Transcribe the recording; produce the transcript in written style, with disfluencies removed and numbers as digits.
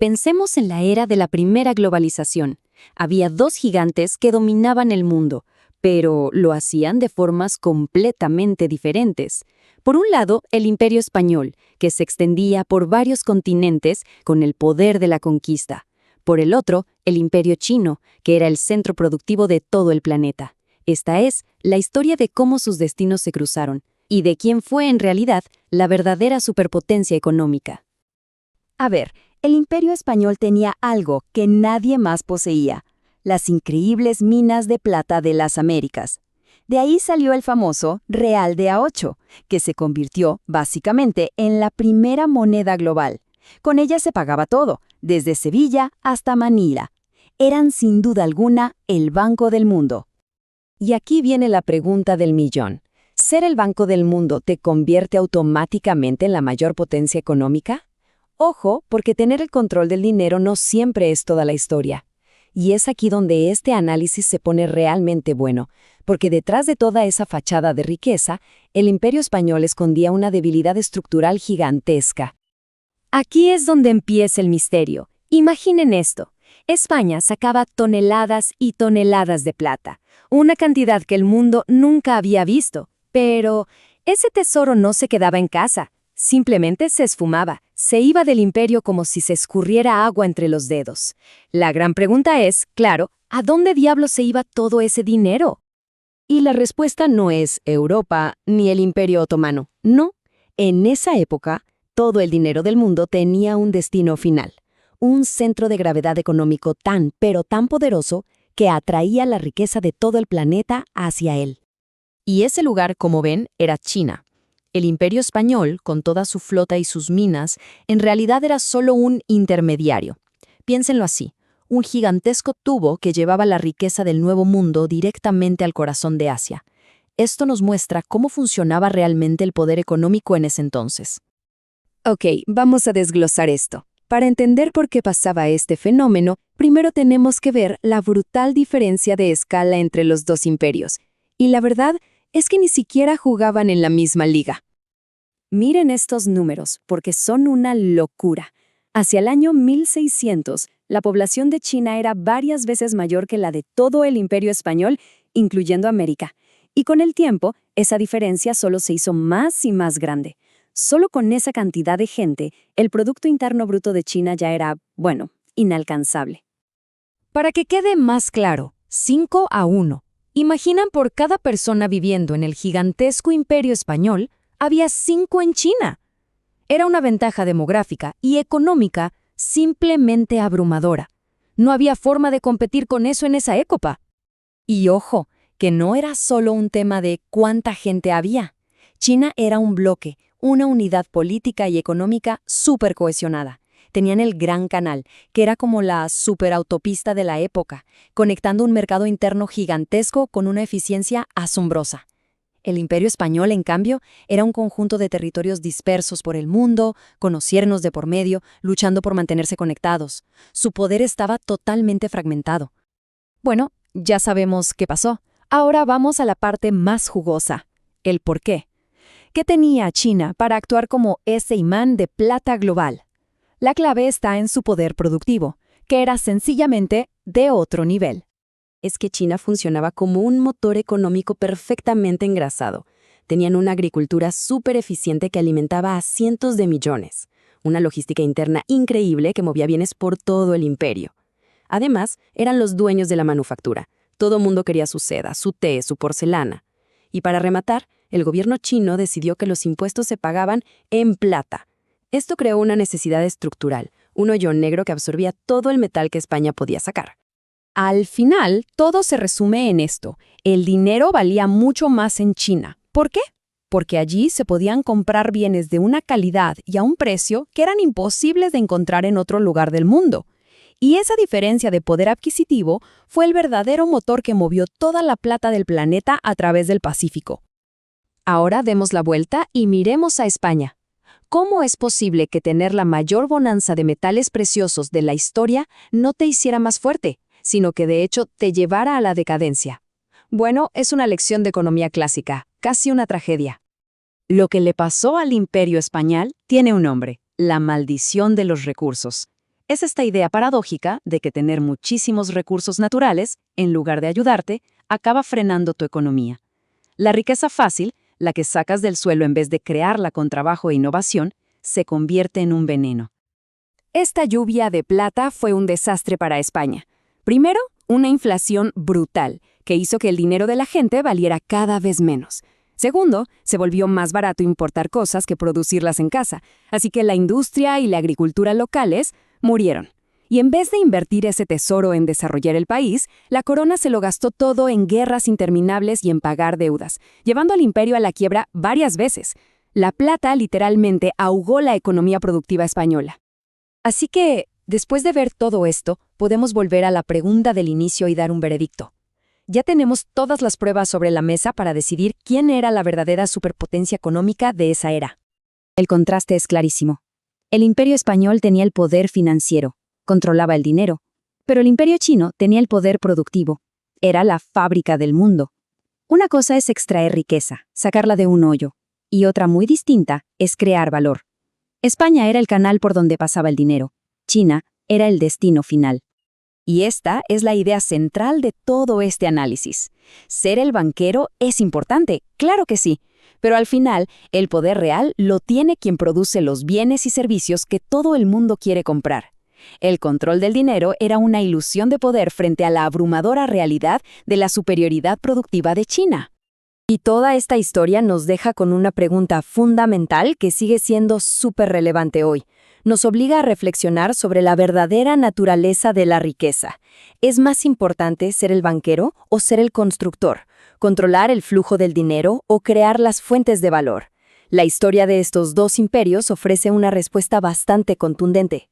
Pensemos en la era de la primera globalización. Había dos gigantes que dominaban el mundo, pero lo hacían de formas completamente diferentes. Por un lado, el Imperio Español, que se extendía por varios continentes con el poder de la conquista. Por el otro, el Imperio Chino, que era el centro productivo de todo el planeta. Esta es la historia de cómo sus destinos se cruzaron y de quién fue en realidad la verdadera superpotencia económica. A ver, el Imperio Español tenía algo que nadie más poseía: las increíbles minas de plata de las Américas. De ahí salió el famoso Real de A8, que se convirtió, básicamente, en la primera moneda global. Con ella se pagaba todo, desde Sevilla hasta Manila. Eran, sin duda alguna, el Banco del Mundo. Y aquí viene la pregunta del millón. ¿Ser el Banco del Mundo te convierte automáticamente en la mayor potencia económica? Ojo, porque tener el control del dinero no siempre es toda la historia. Y es aquí donde este análisis se pone realmente bueno, porque detrás de toda esa fachada de riqueza, el Imperio Español escondía una debilidad estructural gigantesca. Aquí es donde empieza el misterio. Imaginen esto. España sacaba toneladas y toneladas de plata, una cantidad que el mundo nunca había visto. Pero ese tesoro no se quedaba en casa, simplemente se esfumaba, se iba del imperio como si se escurriera agua entre los dedos. La gran pregunta es, claro, ¿a dónde diablos se iba todo ese dinero? Y la respuesta no es Europa ni el Imperio Otomano. No, en esa época, todo el dinero del mundo tenía un destino final, un centro de gravedad económico pero tan poderoso que atraía la riqueza de todo el planeta hacia él. Y ese lugar, como ven, era China. El Imperio Español, con toda su flota y sus minas, en realidad era solo un intermediario. Piénsenlo así, un gigantesco tubo que llevaba la riqueza del Nuevo Mundo directamente al corazón de Asia. Esto nos muestra cómo funcionaba realmente el poder económico en ese entonces. Ok, vamos a desglosar esto. Para entender por qué pasaba este fenómeno, primero tenemos que ver la brutal diferencia de escala entre los dos imperios. Y la verdad es que ni siquiera jugaban en la misma liga. Miren estos números, porque son una locura. Hacia el año 1600, la población de China era varias veces mayor que la de todo el Imperio Español, incluyendo América. Y con el tiempo, esa diferencia solo se hizo más y más grande. Solo con esa cantidad de gente, el Producto Interno Bruto de China ya era, inalcanzable. Para que quede más claro, 5-1. Imaginan por cada persona viviendo en el gigantesco Imperio Español, había 5 en China. Era una ventaja demográfica y económica simplemente abrumadora. No había forma de competir con eso en esa época. Y ojo, que no era solo un tema de cuánta gente había. China era un bloque, una unidad política y económica súper cohesionada. Tenían el Gran Canal, que era como la superautopista de la época, conectando un mercado interno gigantesco con una eficiencia asombrosa. El Imperio Español, en cambio, era un conjunto de territorios dispersos por el mundo, con océanos de por medio, luchando por mantenerse conectados. Su poder estaba totalmente fragmentado. Bueno, ya sabemos qué pasó. Ahora vamos a la parte más jugosa, el por qué. ¿Qué tenía China para actuar como ese imán de plata global? La clave está en su poder productivo, que era sencillamente de otro nivel. Es que China funcionaba como un motor económico perfectamente engrasado. Tenían una agricultura súper eficiente que alimentaba a cientos de millones. Una logística interna increíble que movía bienes por todo el imperio. Además, eran los dueños de la manufactura. Todo mundo quería su seda, su té, su porcelana. Y para rematar, el gobierno chino decidió que los impuestos se pagaban en plata. Esto creó una necesidad estructural, un hoyo negro que absorbía todo el metal que España podía sacar. Al final, todo se resume en esto. El dinero valía mucho más en China. ¿Por qué? Porque allí se podían comprar bienes de una calidad y a un precio que eran imposibles de encontrar en otro lugar del mundo. Y esa diferencia de poder adquisitivo fue el verdadero motor que movió toda la plata del planeta a través del Pacífico. Ahora demos la vuelta y miremos a España. ¿Cómo es posible que tener la mayor bonanza de metales preciosos de la historia no te hiciera más fuerte, sino que de hecho te llevara a la decadencia? Bueno, es una lección de economía clásica, casi una tragedia. Lo que le pasó al Imperio Español tiene un nombre: la maldición de los recursos. Es esta idea paradójica de que tener muchísimos recursos naturales, en lugar de ayudarte, acaba frenando tu economía. La riqueza fácil, la que sacas del suelo en vez de crearla con trabajo e innovación, se convierte en un veneno. Esta lluvia de plata fue un desastre para España. Primero, una inflación brutal, que hizo que el dinero de la gente valiera cada vez menos. Segundo, se volvió más barato importar cosas que producirlas en casa, así que la industria y la agricultura locales murieron. Y en vez de invertir ese tesoro en desarrollar el país, la corona se lo gastó todo en guerras interminables y en pagar deudas, llevando al imperio a la quiebra varias veces. La plata literalmente ahogó la economía productiva española. Así que, después de ver todo esto, podemos volver a la pregunta del inicio y dar un veredicto. Ya tenemos todas las pruebas sobre la mesa para decidir quién era la verdadera superpotencia económica de esa era. El contraste es clarísimo. El imperio español tenía el poder financiero, controlaba el dinero, pero el imperio chino tenía el poder productivo. Era la fábrica del mundo. Una cosa es extraer riqueza, sacarla de un hoyo, y otra muy distinta es crear valor. España era el canal por donde pasaba el dinero. China era el destino final. Y esta es la idea central de todo este análisis. Ser el banquero es importante, claro que sí, pero al final el poder real lo tiene quien produce los bienes y servicios que todo el mundo quiere comprar. El control del dinero era una ilusión de poder frente a la abrumadora realidad de la superioridad productiva de China. Y toda esta historia nos deja con una pregunta fundamental que sigue siendo súper relevante hoy. Nos obliga a reflexionar sobre la verdadera naturaleza de la riqueza. ¿Es más importante ser el banquero o ser el constructor? ¿Controlar el flujo del dinero o crear las fuentes de valor? La historia de estos dos imperios ofrece una respuesta bastante contundente.